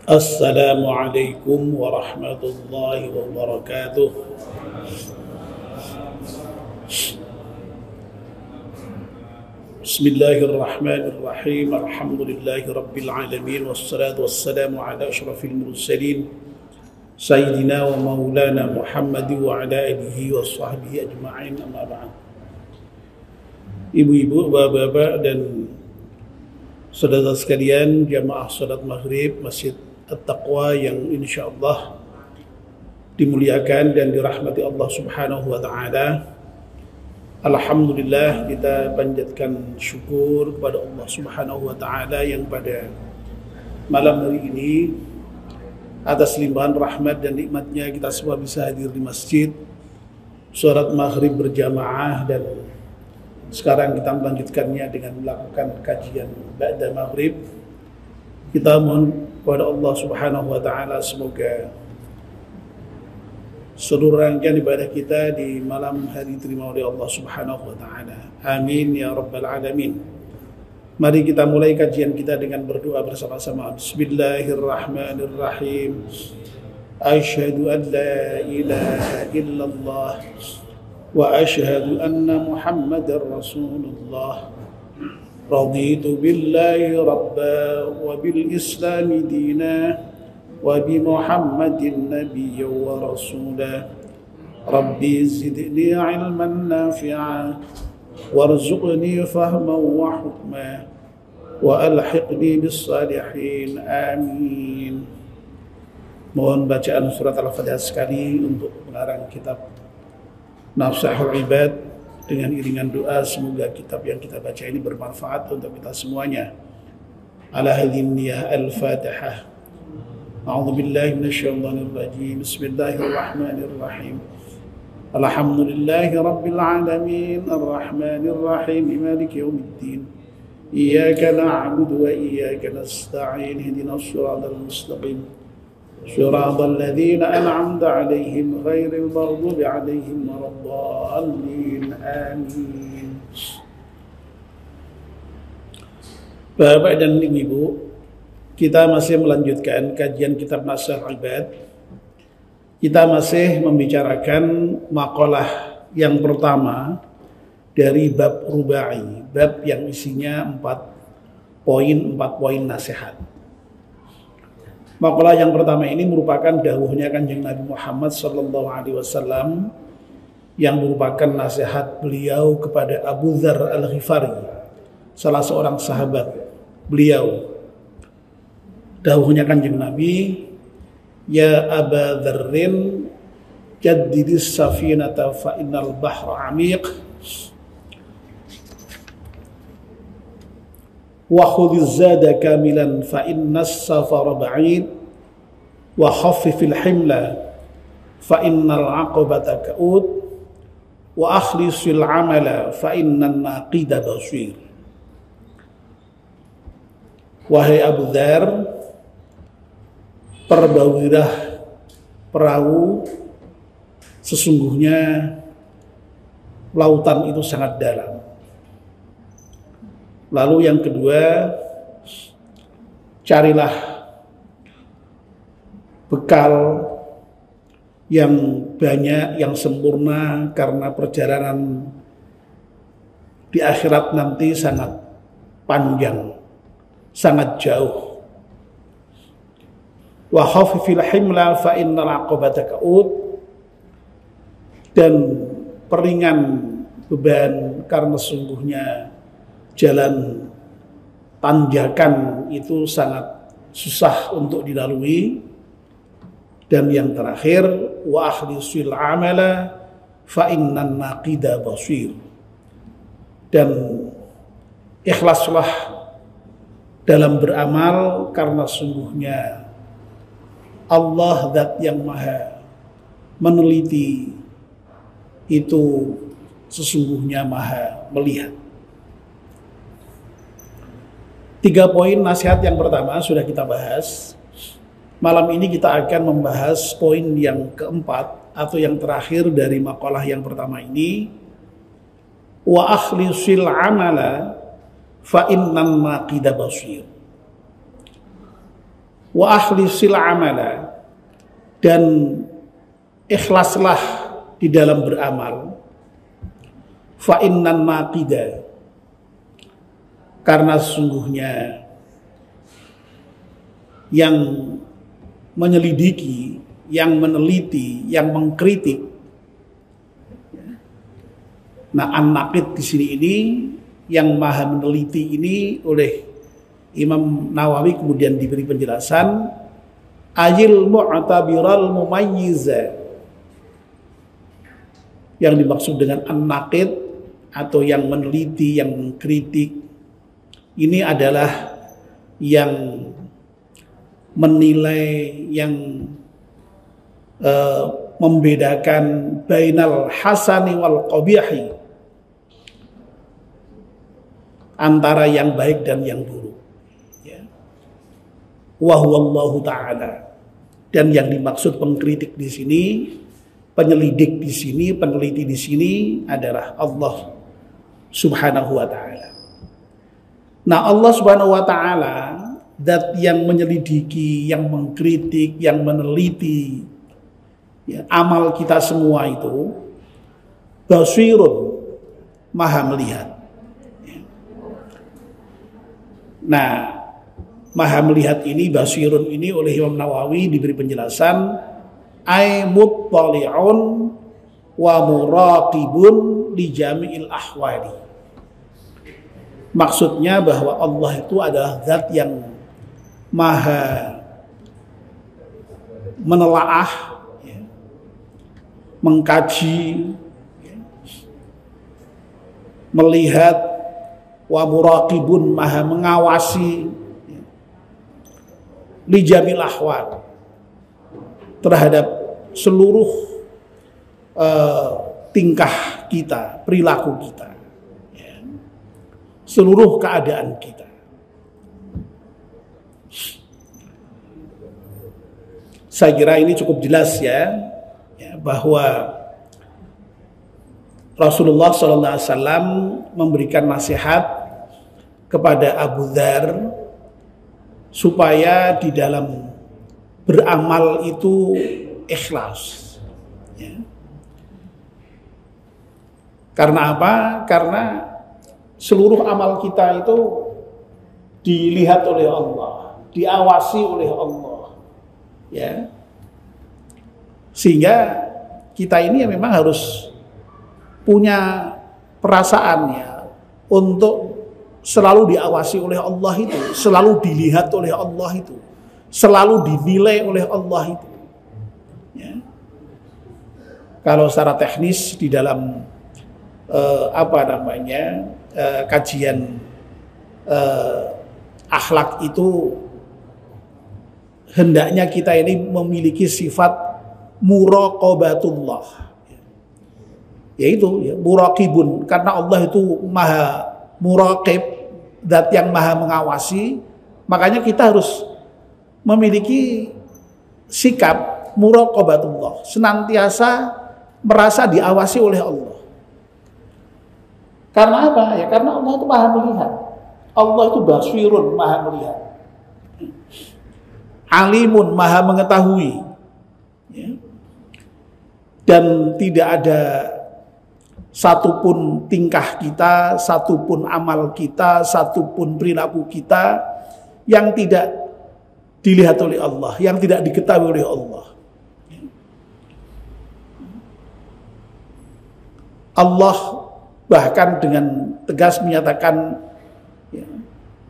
Assalamualaikum warahmatullahi wabarakatuh. Bismillahirrahmanirrahim. Alhamdulillahi rabbil alamin. Wassalatu wassalamu ala ashrafil mursalin Sayyidina wa maulana Muhammad wa ala alihi wa sahbihi ajma'in, amma ba'd. Ibu-ibu, bapak-bapak dan saudara sekalian, jamaah salat maghrib Masjid At-Taqwa yang insyaallah dimuliakan dan dirahmati Allah Subhanahu wa taala. Alhamdulillah, kita panjatkan syukur kepada Allah Subhanahu wa taala yang pada malam hari ini atas limpahan rahmat dan nikmatnya kita semua bisa hadir di masjid, salat maghrib berjamaah, dan sekarang kita melanjutkannya dengan melakukan kajian ba'da maghrib. Kita mohon kepada Allah Subhanahu wa taala semoga seluruh rangkaian ibadah kita di malam hari diterima oleh Allah Subhanahu wa taala. Amin ya rabbal alamin. Mari kita mulai kajian kita dengan berdoa bersama-sama. Bismillahirrahmanirrahim. Asyhadu an la ilaha illallah wa asyhadu anna Muhammadar Rasulullah. Raditu billahi rabba wa bil islami dina wa bi Muhammadin nabiyya wa rasula. Rabbi zidni ilman nafi'a warzuqni fahman wa hukma wa alhiqni bis salihin. Amin. Mohon bacaan surat Al-Fatihah sekali untuk pengarang kitab Nafsahul Ibad dengan iringan doa, semoga kitab yang kita baca ini bermanfaat untuk kita semuanya. Ala hadhin niyah al-Fatihah. A'udzu billahi minasyaitonir rajim. Bismillahirrahmanirrahim. Alhamdulillahi rabbil alamin, arrahmanir rahim, maliki yaumiddin. Iyyaka na'budu wa iyyaka nasta'in. Ihdinas siratal mustaqim. Siratal ladzina an'amta 'alaihim ghairil maghdubi 'alaihim waladdallin. Amin. Bapak dan Ibu, kita masih melanjutkan kajian kitab Nafsahul Ibad. Kita masih membicarakan makalah yang pertama dari bab rubai, bab yang isinya 4 poin nasihat. Makalah yang pertama ini merupakan dawuhnya Kanjeng Nabi Muhammad sallallahu alaihi wasallam yang merupakan nasihat beliau kepada Abu Dzar Al-Ghifari, salah seorang sahabat beliau. Dawuhnya Kanjeng Nabi, ya Aba Dzarrin jaddidis safinata fa innal bahra amiq wa khudhiz zada kamilan fa innas safara ba'id wa khaffifil himla fa innal aqabata ka'ud wa akhlisil amala fa innan naqida basir. Wahai Abu Dzar, perbauirah perahu, sesungguhnya lautan itu sangat dalam. Lalu yang kedua, carilah bekal yang banyak, yang sempurna, karena perjalanan di akhirat nanti sangat panjang, sangat jauh. Wa khafifil himla fa innal aqabata ka'ud, dan peringan beban karena sesungguhnya jalan tanjakan itu sangat susah untuk dilalui. Dan yang terakhir, wa akhlisil amala fa innan naqida basir, dan ikhlaslah dalam beramal karena sungguhnya Allah zat yang maha meneliti itu sesungguhnya maha melihat. 3 poin nasihat yang pertama sudah kita bahas. Malam ini kita akan membahas poin yang keempat atau yang terakhir dari makalah yang pertama ini. Wa akhlisil amala fa innan naqida basir. wa akhlisil amala, dan ikhlaslah di dalam beramal. Fa innan naqida, karena sesungguhnya yang menyelidiki, yang meneliti, yang mengkritik. Nah, an-naqid di sini ini yang maha meneliti ini oleh Imam Nawawi kemudian diberi penjelasan ayil mu'tabiral mumayyiza. Yang dimaksud dengan an-naqid atau yang meneliti, yang mengkritik ini adalah yang menilai, yang membedakan bainal hasani wal qabihi, antara yang baik dan yang buruk. Ya. Wa huwallahu ta'ala. Dan yang dimaksud pengkritik di sini, penyelidik di sini, peneliti di sini adalah Allah Subhanahu wa ta'ala. Nah, Allah Subhanahu wa ta'ala, zat yang menyelidiki, yang mengkritik, yang meneliti ya, amal kita semua itu, basirun, maha melihat. Nah, maha melihat ini, basirun ini oleh Imam Nawawi diberi penjelasan ay muttali'un wa muraqibun li jami'il ahwali. Maksudnya bahwa Allah itu adalah zat yang maha menelaah, ya, mengkaji, ya, melihat, wa muraqibun, maha mengawasi, ya, li jamil ahwal, terhadap seluruh tingkah kita, perilaku kita, ya, seluruh keadaan kita. Saya kira ini cukup jelas ya bahwa Rasulullah SAW memberikan nasihat kepada Abu Dzar supaya di dalam beramal itu ikhlas. Ya. Karena apa? Karena seluruh amal kita itu dilihat oleh Allah, diawasi oleh Allah. Ya, sehingga kita ini ya memang harus punya perasaan ya untuk selalu diawasi oleh Allah itu, selalu dilihat oleh Allah itu, selalu dinilai oleh Allah itu. Ya. Kalau secara teknis di dalam kajian akhlak itu, hendaknya kita ini memiliki sifat muraqabatullah, yaitu ya, muraqibun, karena Allah itu maha muraqib, zat yang maha mengawasi, makanya kita harus memiliki sikap muraqabatullah, senantiasa merasa diawasi oleh Allah. Karena apa? Ya karena Allah itu maha melihat, Allah itu basirun, maha melihat, alimun, maha mengetahui, ya. Dan tidak ada satupun tingkah kita, satupun amal kita, satupun perilaku kita yang tidak dilihat oleh Allah, yang tidak diketahui oleh Allah. Allah bahkan dengan tegas menyatakan ya,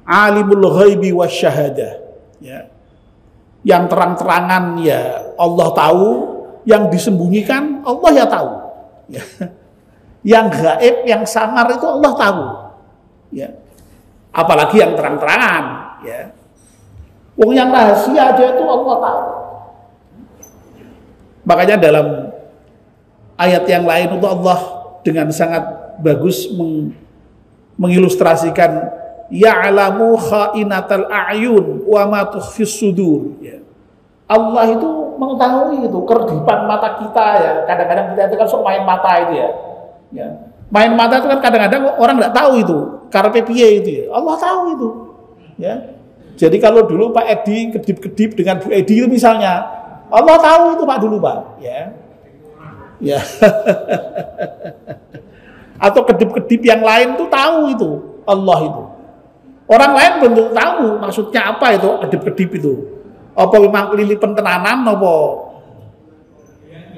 alimul ghaibi wasyahadah, ya. Yang terang-terangan ya Allah tahu, yang disembunyikan Allah ya tahu. Ya. Yang gaib, yang samar itu Allah tahu. Ya. Apalagi yang terang-terangan. Ya. Wong yang rahasia aja itu Allah tahu. Makanya dalam ayat yang lain itu Allah dengan sangat bagus mengilustrasikan ya'lamu kha'inatal a'yun wa ma tukhfis sudur. Ya. Allah itu mengetahui itu kerdipan mata kita ya. Kadang-kadang kita itu kan sok main mata itu ya. Ya. Main mata itu kan kadang-kadang orang nggak tahu itu karepe piye itu ya. Allah tahu itu. Ya. Jadi kalau dulu Pak Edi kedip-kedip dengan Bu Edi itu misalnya, Allah tahu itu Pak dulu Pak, ya. Ya. Atau kedip-kedip yang lain tuh tahu itu Allah itu. Orang lain belum tahu maksudnya apa itu kedip-kedip itu. Apa memang kelilipan tenanan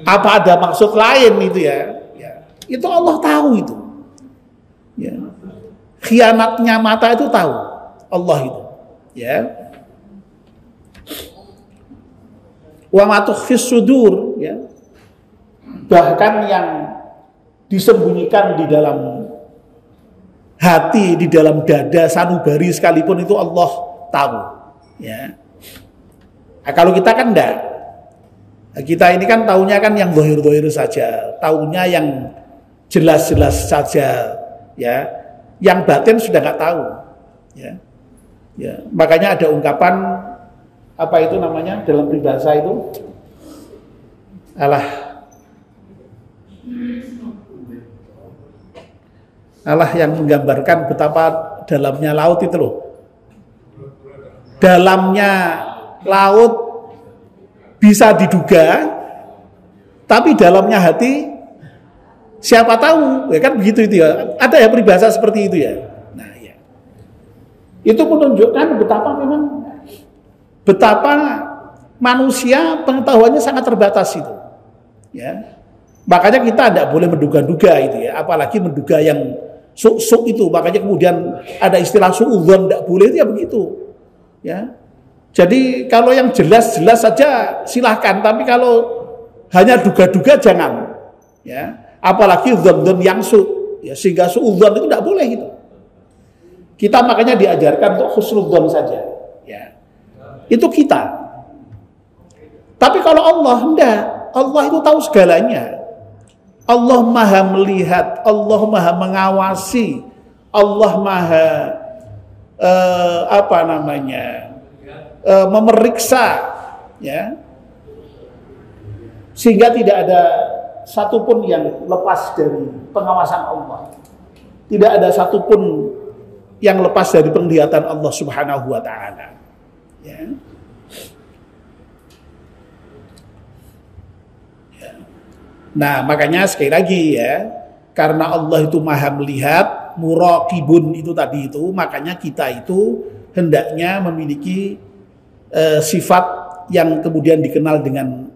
apa ada maksud lain itu ya. Ya. Itu Allah tahu itu. Ya. Khianatnya mata itu tahu Allah itu. Ya. Wa ma tukhfis sudur, ya. Bahkan yang disembunyikan di dalam hati, di dalam dada sanubari sekalipun itu Allah tahu, ya. Nah, kalau kita kan enggak. Kita ini kan taunya kan yang dohir-dohir saja, taunya yang jelas-jelas saja, ya. Yang batin sudah nggak tahu, ya. Ya, makanya ada ungkapan apa itu namanya dalam peribahasa itu, Allah yang menggambarkan betapa dalamnya laut itu loh. Dalamnya laut bisa diduga, tapi dalamnya hati siapa tahu, ya kan begitu itu ya. Ada ya peribahasa seperti itu ya. Nah ya, itu menunjukkan betapa manusia pengetahuannya sangat terbatas itu, ya. Makanya kita tidak boleh menduga-duga itu ya, apalagi menduga yang suk-suk itu. Makanya kemudian ada istilah suudzon, tidak boleh itu ya begitu, ya. Jadi kalau yang jelas-jelas saja silahkan, tapi kalau hanya duga-duga jangan, ya. Apalagi dzon-dzon yang ya, sehingga suudzon itu tidak boleh gitu. Kita makanya diajarkan untuk husnudzon saja, ya. Itu kita. Tapi kalau Allah enggak, Allah itu tahu segalanya. Allah maha melihat, Allah maha mengawasi, Allah maha memeriksa, ya. Sehingga tidak ada satupun yang lepas dari pengawasan Allah. Tidak ada satupun yang lepas dari penglihatan Allah Subhanahu wa taala. Ya. Ya. Nah, makanya sekali lagi ya, karena Allah itu maha melihat, muraqibun itu tadi itu, makanya kita itu hendaknya memiliki sifat yang kemudian dikenal dengan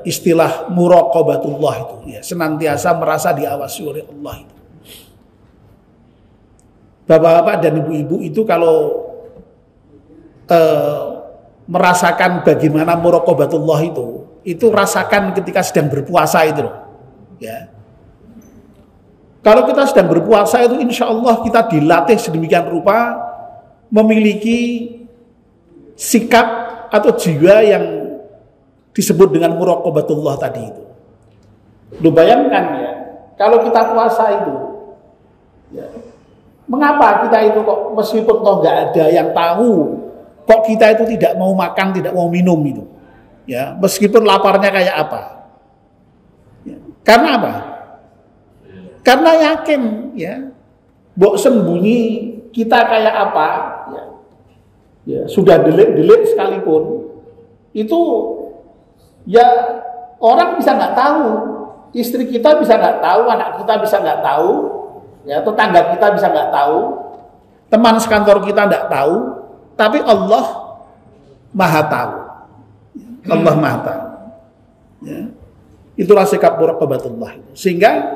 istilah muraqabatullah itu, ya, senantiasa merasa diawasi oleh Allah itu. Bapak-bapak dan ibu-ibu itu kalau merasakan bagaimana muraqabatullah itu rasakan ketika sedang berpuasa itu loh, ya. Kalau kita sedang berpuasa itu insya Allah kita dilatih sedemikian rupa memiliki sikap atau jiwa yang disebut dengan muraqabatullah tadi itu. Lu bayangkan ya, kalau kita puasa itu, ya, mengapa kita itu kok meskipun toh nggak ada yang tahu, kok kita itu tidak mau makan, tidak mau minum itu, ya, meskipun laparnya kayak apa? Ya. Karena apa? Karena yakin, ya, mbok sembunyi kita kayak apa, ya, ya sudah delik sekalipun, itu, ya orang bisa nggak tahu, istri kita bisa nggak tahu, anak kita bisa nggak tahu. Ya, tetangga kita bisa nggak tahu, teman sekantor kita nggak tahu, tapi Allah maha tahu. Allah maha tahu. Ya. Itulah sikap muraqabatullah. Sehingga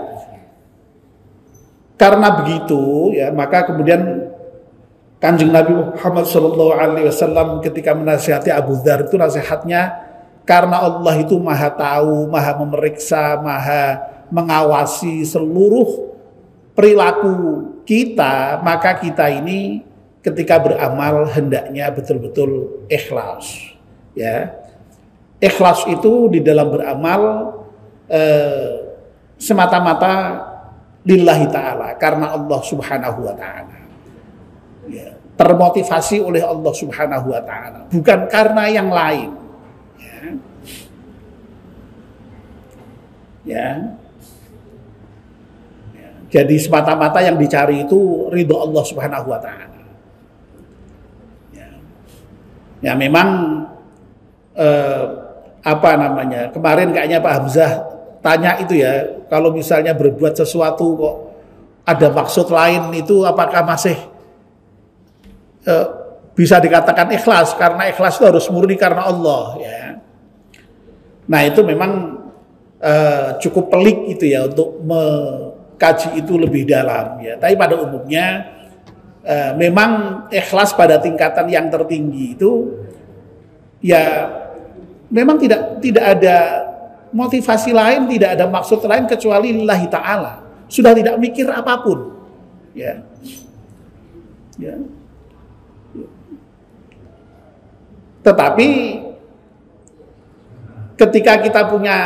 karena begitu, ya, maka kemudian Kanjeng Nabi Muhammad SAW ketika menasihati Abu Dzar itu nasihatnya, karena Allah itu maha tahu, maha memeriksa, maha mengawasi seluruh perilaku kita, maka kita ini ketika beramal hendaknya betul-betul ikhlas, ya. Ikhlas itu di dalam beramal semata-mata lillahi ta'ala, karena Allah Subhanahu wa ta'ala, ya. Termotivasi oleh Allah Subhanahu wa ta'ala, bukan karena yang lain, ya, ya. Jadi semata-mata yang dicari itu ridho Allah Subhanahu wa taala. Ya. Ya memang apa namanya, kemarin kayaknya Pak Hamzah tanya itu ya, kalau misalnya berbuat sesuatu kok ada maksud lain, itu apakah masih bisa dikatakan ikhlas? Karena ikhlas itu harus murni karena Allah ya. Nah itu memang cukup pelik itu ya untuk mengkaji itu lebih dalam ya. Tapi pada umumnya memang ikhlas pada tingkatan yang tertinggi itu ya memang tidak ada motivasi lain, tidak ada maksud lain kecuali lillahi ta'ala. Sudah tidak mikir apapun. Ya. Ya. Tetapi ketika kita punya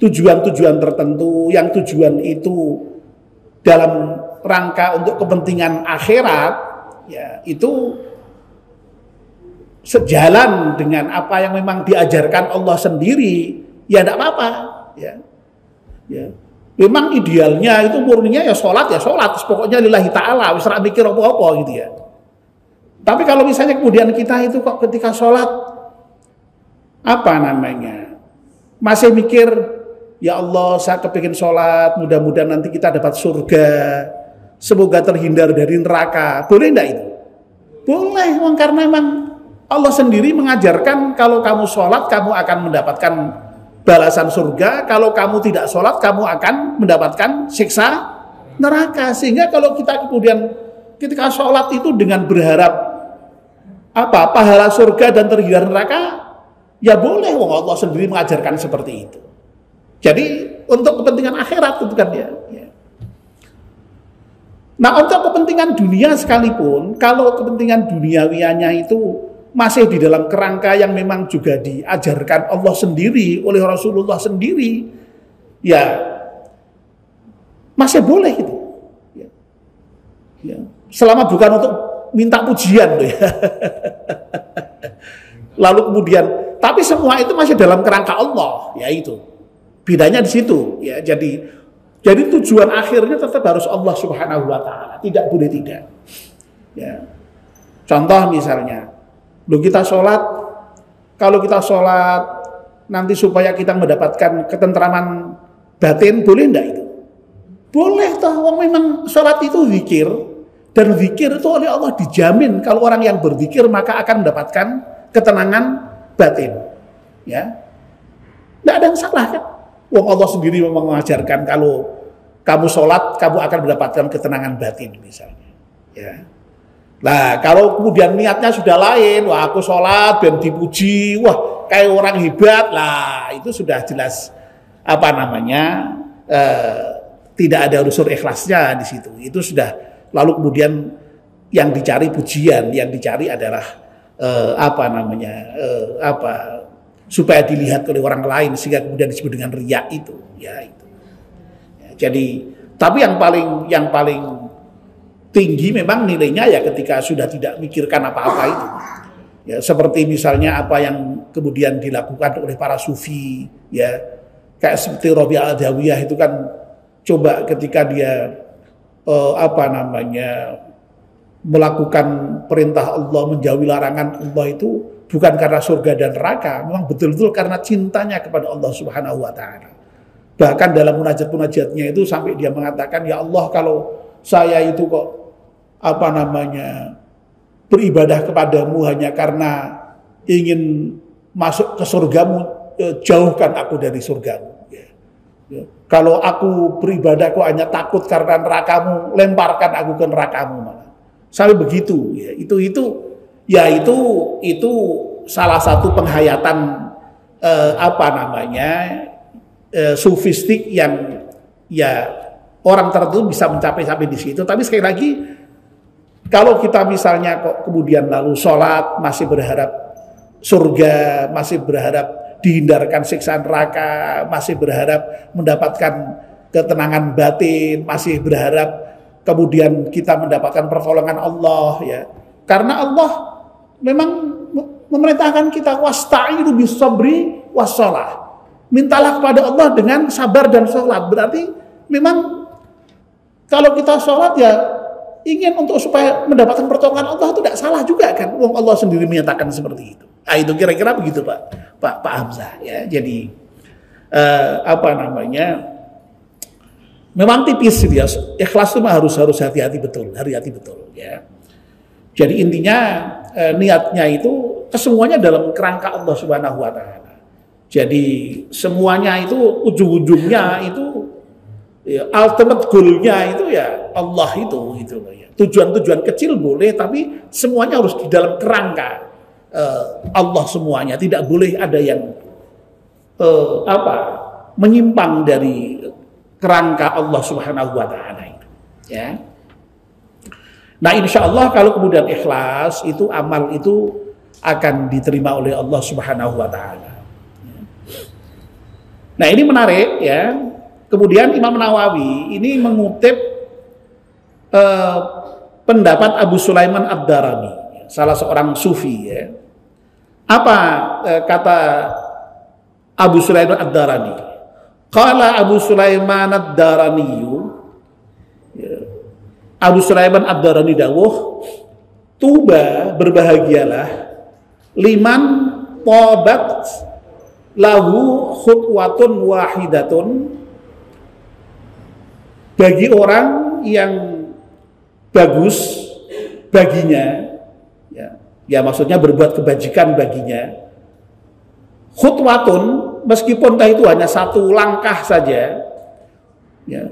tujuan-tujuan tertentu, yang tujuan itu dalam rangka untuk kepentingan akhirat, ya itu sejalan dengan apa yang memang diajarkan Allah sendiri, ya tidak apa-apa. Ya. Ya. Memang idealnya itu murninya ya sholat, pokoknya lillahi ta'ala, wis ora mikir apa-apa gitu ya. Tapi kalau misalnya kemudian kita itu kok ketika sholat apa namanya masih mikir, ya Allah saya kepingin sholat, mudah-mudahan nanti kita dapat surga, semoga terhindar dari neraka, boleh enggak itu? Boleh, karena memang Allah sendiri mengajarkan kalau kamu sholat kamu akan mendapatkan balasan surga, kalau kamu tidak sholat kamu akan mendapatkan siksa neraka. Sehingga kalau kita kemudian ketika sholat itu dengan berharap apa pahala surga dan terhindar neraka, ya boleh, Allah sendiri mengajarkan seperti itu. Jadi untuk kepentingan akhirat itu kan ya. Nah untuk kepentingan dunia sekalipun, kalau kepentingan duniawianya itu masih di dalam kerangka yang memang juga diajarkan Allah sendiri, oleh Rasulullah sendiri, ya masih boleh gitu. Ya. Ya. Selama bukan untuk minta pujian ya. Lalu kemudian, tapi semua itu masih dalam kerangka Allah, ya itu. Bedanya di situ, ya. Jadi tujuan akhirnya tetap harus Allah Subhanahu wa taala, tidak boleh tidak. Ya. Contoh misalnya, kita sholat, kalau kita sholat nanti supaya kita mendapatkan ketentraman batin, boleh enggak itu? Boleh toh, memang sholat itu zikir, dan zikir itu oleh Allah dijamin kalau orang yang berzikir maka akan mendapatkan ketenangan batin. Ya, enggak ada yang salah kan? Allah sendiri memang mengajarkan kalau kamu sholat kamu akan mendapatkan ketenangan batin misalnya. Ya. Nah kalau kemudian niatnya sudah lain, wah aku sholat dan dipuji, wah kayak orang hebat, lah itu sudah jelas apa namanya tidak ada unsur ikhlasnya di situ. Itu sudah, lalu kemudian yang dicari pujian, yang dicari adalah supaya dilihat oleh orang lain sehingga kemudian disebut dengan riya itu, ya itu. Ya, jadi tapi yang paling tinggi memang nilainya ya ketika sudah tidak mikirkan apa-apa itu. Ya, seperti misalnya apa yang kemudian dilakukan oleh para sufi, ya. Kayak seperti Rabi' al-Adawiyah itu kan coba ketika dia melakukan perintah Allah, menjauhi larangan Allah itu bukan karena surga dan neraka, memang betul-betul karena cintanya kepada Allah Subhanahu wa taala. Bahkan dalam munajat-munajatnya itu sampai dia mengatakan, ya Allah kalau saya itu kok beribadah kepadamu hanya karena ingin masuk ke surgamu, jauhkan aku dari surgamu. Ya. Ya. Kalau aku beribadah kok hanya takut karena nerakamu, lemparkan aku ke nerakamu malah. Sampai begitu. Ya. Itu salah satu penghayatan sufistik yang ya orang tertentu bisa mencapai sampai di situ. Tapi sekali lagi, kalau kita misalnya kok kemudian lalu sholat masih berharap surga, masih berharap dihindarkan siksa neraka, masih berharap mendapatkan ketenangan batin, masih berharap kemudian kita mendapatkan pertolongan Allah, ya. Karena Allah memang memerintahkan kita wasta'inu bis-sabri was-shalah. Mintalah kepada Allah dengan sabar dan sholat. Berarti memang kalau kita sholat ya ingin untuk supaya mendapatkan pertolongan Allah itu tidak salah juga kan. Wong Allah sendiri menyatakan seperti itu. Nah, itu kira-kira begitu Pak Hamzah ya. Jadi memang tipis ya. Ikhlas itu harus hati-hati betul ya. Jadi intinya niatnya itu kesemuanya dalam kerangka Allah Subhanahu wa taala. Jadi semuanya itu ujung-ujungnya itu ya, ultimate goal-nya itu ya Allah itu gitu loh ya. Tujuan-tujuan kecil boleh tapi semuanya harus di dalam kerangka Allah semuanya. Tidak boleh ada yang menyimpang dari kerangka Allah Subhanahu wa taala itu ya. Nah, insya Allah kalau kemudian ikhlas itu amal itu akan diterima oleh Allah Subhanahu wa taala. Nah, ini menarik ya. Kemudian Imam Nawawi ini mengutip pendapat Abu Sulaiman Ad-Darani, salah seorang sufi ya. Apa kata Abu Sulaiman Ad-Darani? Qala Abu Sulaiman Ad-Darani, Abu Sulaiman Ad-Darani dawuh, tuba berbahagialah liman tobat lahu khutwatun wahidatun, bagi orang yang bagus baginya ya maksudnya berbuat kebajikan baginya, khutwatun meskipun itu hanya satu langkah saja ya,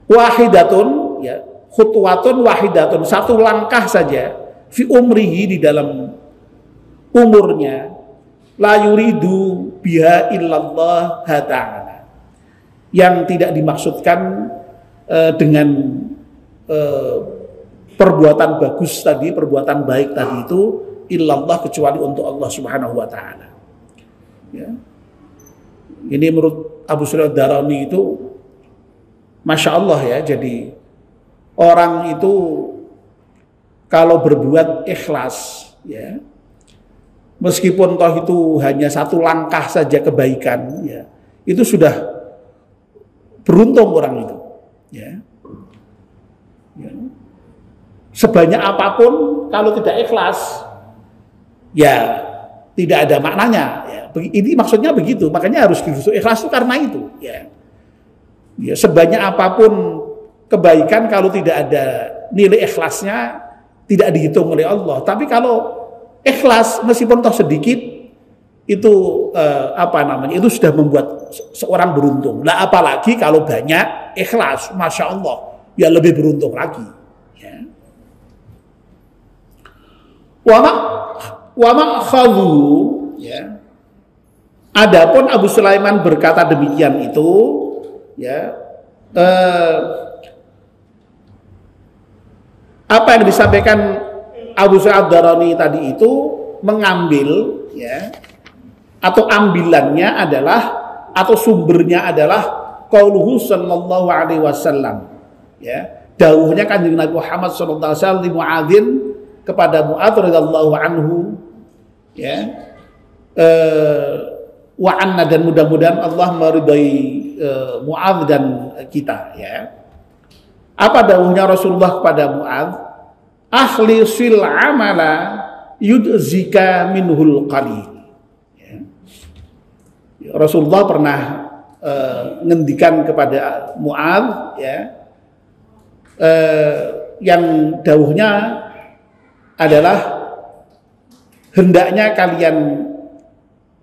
wahidatun ya, khutwatun wahidatun satu langkah saja, fi umrihi di dalam umurnya, la yuridu biha illallah ta'ala, yang tidak dimaksudkan dengan perbuatan bagus tadi, perbuatan baik tadi itu illallah kecuali untuk Allah Subhanahu wa taala. Ya. Ini menurut Abu Sulaiman Ad-Darani itu Masya Allah ya, jadi orang itu kalau berbuat ikhlas ya, meskipun toh itu hanya satu langkah saja kebaikan ya, itu sudah beruntung orang itu ya. Ya. Sebanyak apapun kalau tidak ikhlas ya tidak ada maknanya ya. Ini maksudnya begitu, makanya harus ikhlas itu karena itu ya. Ya, sebanyak apapun kebaikan kalau tidak ada nilai ikhlasnya tidak dihitung oleh Allah. Tapi kalau ikhlas meskipun toh sedikit itu itu sudah membuat seorang beruntung. Nah, apalagi kalau banyak ikhlas, Masya Allah, ya lebih beruntung lagi. Ya. Wa ma'khadhu ya. Adapun Abu Sulaiman berkata demikian itu ya, apa yang disampaikan Abu Sulaiman Ad-Darani tadi itu mengambil ya, atau ambilannya adalah atau sumbernya adalah qauluhu sallallahu alaihi wasallam ya, dawuhnya Kanjeng Nabi Muhammad sallallahu alaihi wasallam li Muadzin kepada Muadz radhiyallahu anhu ya, wa anna, dan mudah-mudahan Allah meridai Muadz dan kita ya. Apa dawuhnya Rasulullah kepada Muadz? Akhlisil amala yudzika minhul qalil ya. Rasulullah pernah ngendikan kepada Muadz ya, yang dawuhnya adalah hendaknya kalian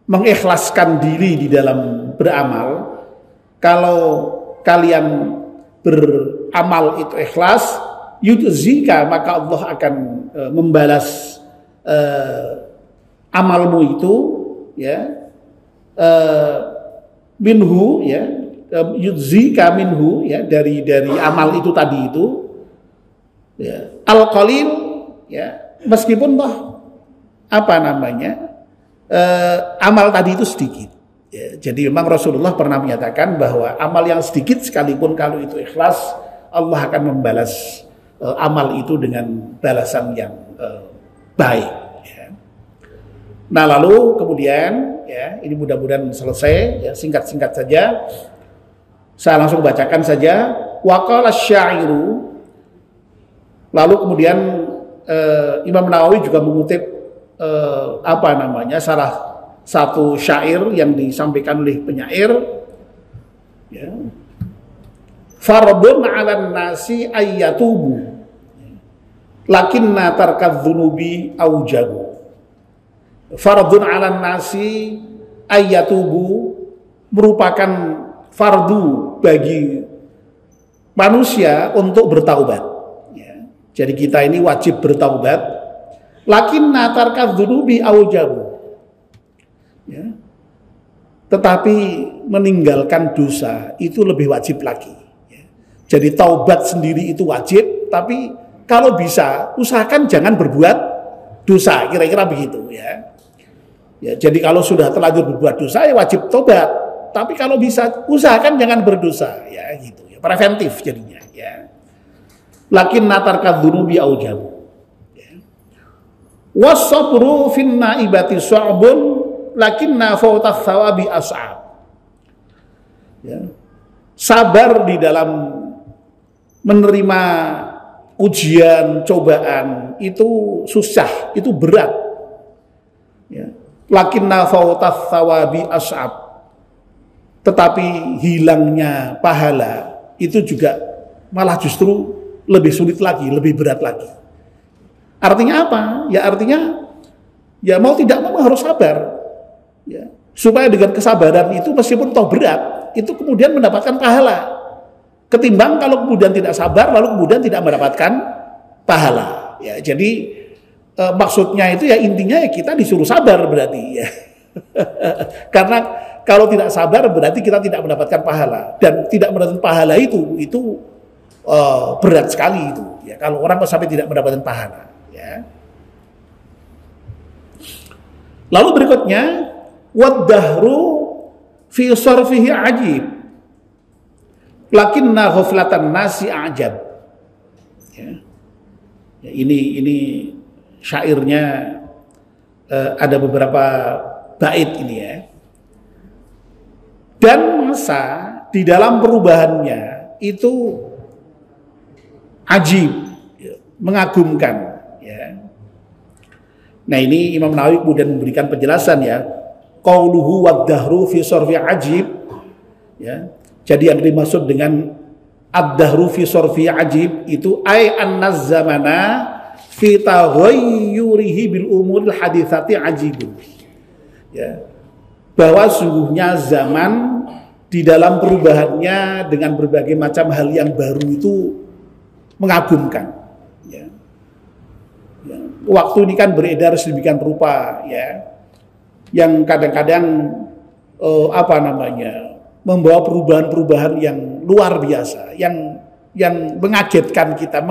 mengikhlaskan diri di dalam beramal. Kalau kalian beramal itu ikhlas, yudzika, maka Allah akan membalas amalmu itu ya, minhu ya, yudzika minhu ya, dari amal itu tadi itu ya, al-qalil ya, meskipun toh amal tadi itu sedikit ya. Jadi memang Rasulullah pernah menyatakan bahwa amal yang sedikit sekalipun kalau itu ikhlas, Allah akan membalas amal itu dengan balasan yang baik ya. Nah, lalu kemudian ya, ini mudah-mudahan selesai ya, singkat-singkat saja saya langsung bacakan saja. Wa qala asy-sya'iru Lalu kemudian Imam Nawawi juga mengutip salah satu syair yang disampaikan oleh penyair, ya, fardun 'alan nasi ayyatubu lakinna tarkadz dzunubi aujabu. Fardun 'alan nasi ayyatubu merupakan fardu bagi manusia untuk bertaubat, ya. Jadi kita ini wajib bertaubat. Lakinna tarkadz dzunubi aujabu, ya. Tetapi meninggalkan dosa itu lebih wajib lagi, ya. Jadi taubat sendiri itu wajib, tapi kalau bisa usahakan jangan berbuat dosa, kira-kira begitu, ya. Ya, jadi kalau sudah terlanjur berbuat dosa ya wajib tobat, tapi kalau bisa usahakan jangan berdosa, ya gitu, ya. Preventif jadinya, ya. Lakinna tarkadz dzunubi aujabu. Was-sabru fin naibati su'bun lakinna fawtat thawabi as'ab. Ya. Sabar di dalam menerima ujian, cobaan itu susah, itu berat. Ya. Lakinna fawtat thawabi as'ab. Tetapi hilangnya pahala itu juga malah justru lebih sulit lagi, lebih berat lagi. Artinya apa? Ya artinya ya mau tidak mau harus sabar, ya. Supaya dengan kesabaran itu meskipun toh berat, itu kemudian mendapatkan pahala. Ketimbang kalau kemudian tidak sabar lalu kemudian tidak mendapatkan pahala. Ya, jadi maksudnya itu ya intinya ya kita disuruh sabar berarti, ya. Karena kalau tidak sabar berarti kita tidak mendapatkan pahala, dan tidak mendapatkan pahala itu berat sekali itu, ya. Kalau orang sampai tidak mendapatkan pahala. Ya. Lalu berikutnya wad-dahru fi sarfihi ajib lakinna ghaflatan nasi ajab. Ya. Ya, ini syairnya ada beberapa bait ini, ya. Dan masa di dalam perubahannya itu ajib, ya, mengagumkan. Ya. Nah ini Imam Nawawi kemudian memberikan penjelasan, ya. Qauluhu wad-dahru fi sarfi ajib, ya. Jadi yang dimaksud dengan ad-dahru fi sarfi ajib itu ay annaz zamana fi taghayyurihi bil umuril haditsati ajib. Ya. Bahwa sungguhnya zaman di dalam perubahannya dengan berbagai macam hal yang baru itu mengagumkan. Waktu ini kan beredar sedemikian rupa, ya, yang kadang-kadang membawa perubahan-perubahan yang luar biasa, yang mengagetkan kita,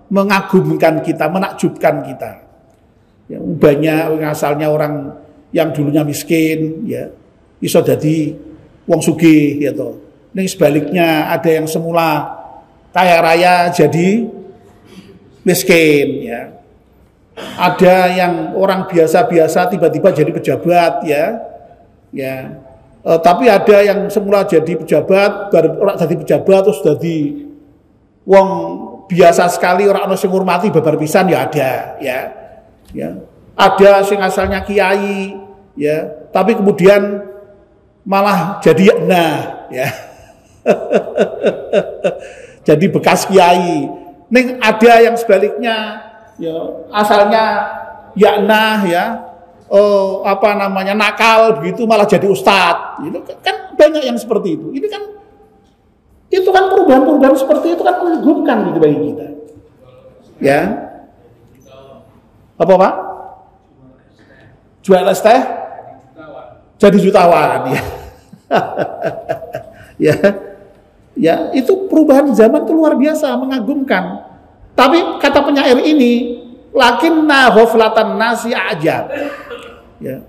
mengagumkan kita, menakjubkan kita. Ya, banyak asalnya orang yang dulunya miskin, ya, iso dadi wong sugih, ya toh. Ning sebaliknya ada yang semula kaya raya jadi miskin, ya. Ada yang orang biasa-biasa tiba-tiba jadi pejabat, ya, ya. Tapi ada yang semula jadi pejabat, baru orang jadi pejabat terus jadi wong biasa sekali, orang ono sing ngurmati babar pisan, ya ada, ya, ya. Ada sing asalnya kiai, ya, tapi kemudian malah jadi ya. Jadi bekas kiai. Ning ada yang sebaliknya, ya, asalnya ya, nakal begitu malah jadi ustadz. Itu kan banyak yang seperti itu. Itu kan perubahan-perubahan seperti itu kan mengagumkan gitu bagi kita. Ya. Apa Pak? Jual es teh? Jadi jutawan, ya. Ya. Ya, itu perubahan zaman itu luar biasa, mengagumkan. Tapi kata penyair ini, lakinna ghaflatan nasi ajab. Ya.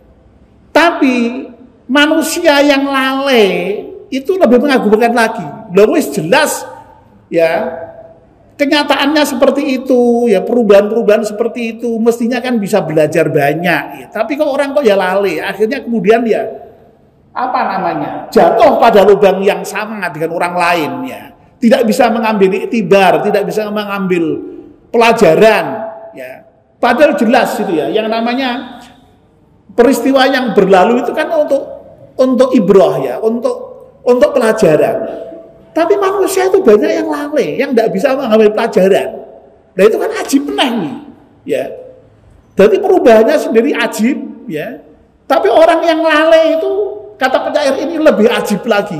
Tapi manusia yang lalai itu lebih mengagumkan lagi. Wis jelas, ya, kenyataannya seperti itu, ya, perubahan-perubahan seperti itu mestinya kan bisa belajar banyak, ya. Tapi kok orang kok ya lalai, akhirnya kemudian ya jatuh pada lubang yang sama dengan orang lain, ya. Tidak bisa mengambil iktibar, tidak bisa mengambil pelajaran, ya. Padahal jelas itu ya, yang namanya peristiwa yang berlalu itu kan untuk ibrah ya, untuk pelajaran. Tapi manusia itu banyak yang lalai, yang tidak bisa mengambil pelajaran. Nah itu kan ajib meneh nih, ya. Jadi perubahannya sendiri ajib, ya. Tapi orang yang lalai itu kata penyair ini lebih ajib lagi,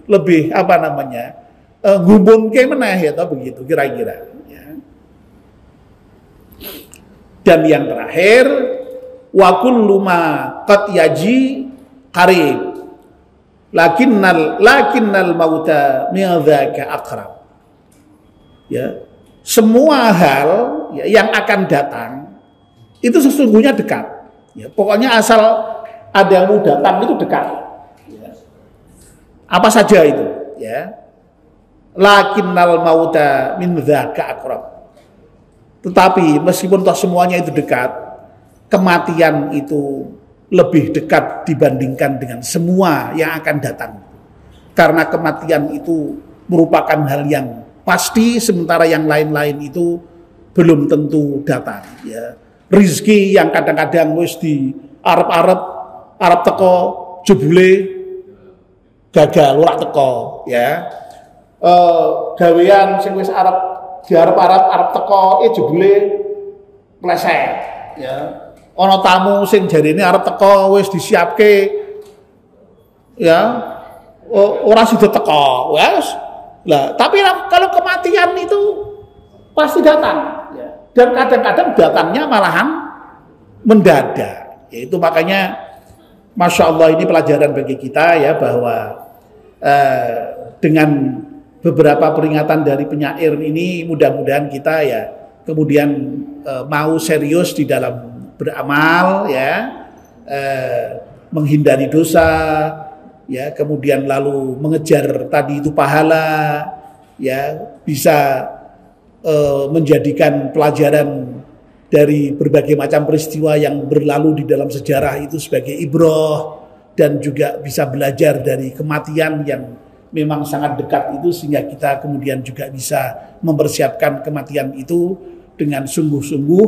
lebih apa namanya? Gumbung ke meneh ya, begitu kira-kira. Ya. Dan yang terakhir, wa kullu ma qad yaji qarib. Lakinnal mauta min dzaka aqrab. Ya. Semua hal ya, yang akan datang itu sesungguhnya dekat. Ya, pokoknya asal ada yang mau datang itu dekat. Ya. Apa saja itu? Ya. Lakinnal mauta min dzaka aqrab. Tetapi meskipun toh semuanya itu dekat, kematian itu lebih dekat dibandingkan dengan semua yang akan datang. Karena kematian itu merupakan hal yang pasti, sementara yang lain-lain itu belum tentu datang. Ya. Rizki yang kadang-kadang wis di Arab teko jebule gagal ora teko, ya. Gawean sing wis Arab teko jebule pleset, ya. Ana tamu sing jarine arep teko wis disiapke, ya. Ora sida teko, wes. Lah, tapi kalau kematian itu pasti datang, ya. Dan kadang-kadang datangnya malahan mendadak. Yaitu makanya Masya Allah ini pelajaran bagi kita ya, bahwa dengan beberapa peringatan dari penyair ini mudah-mudahan kita ya kemudian mau serius di dalam beramal ya, menghindari dosa ya, kemudian lalu mengejar tadi itu pahala ya, bisa menjadikan pelajaran dari berbagai macam peristiwa yang berlalu di dalam sejarah itu sebagai ibrah, dan juga bisa belajar dari kematian yang memang sangat dekat itu, sehingga kita kemudian juga bisa mempersiapkan kematian itu dengan sungguh-sungguh,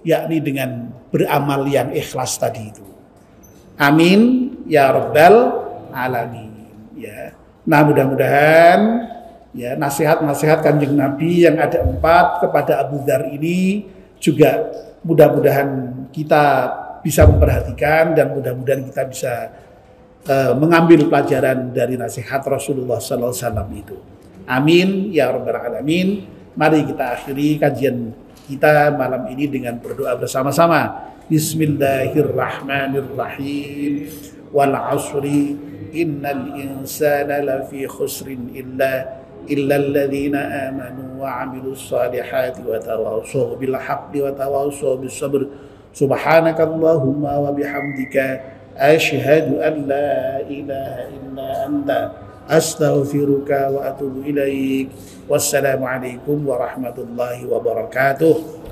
yakni dengan beramal yang ikhlas tadi itu. Amin ya rabbal alamin ya. Nah, mudah-mudahan ya nasihat-nasihat Kanjeng Nabi yang ada 4 kepada Abu Dzar ini juga mudah-mudahan kita bisa memperhatikan, dan mudah-mudahan kita bisa mengambil pelajaran dari nasihat Rasulullah sallallahu alaihi wasallam itu. Amin ya rabbal alamin. Mari kita akhiri kajian kita malam ini dengan berdoa bersama-sama. Bismillahirrahmanirrahim. Wal 'ashri innal insana lafi khusrin illa alladhina amanu wa 'amilus salihati wa tawassaw bil haqqi wa tawassaw bis sabr. Subhanakallahumma wa bihamdika asyhadu an la ilaha illa anta astaghfiruka wa atubu ilaik. Wassalamualaikum warahmatullahi wabarakatuh.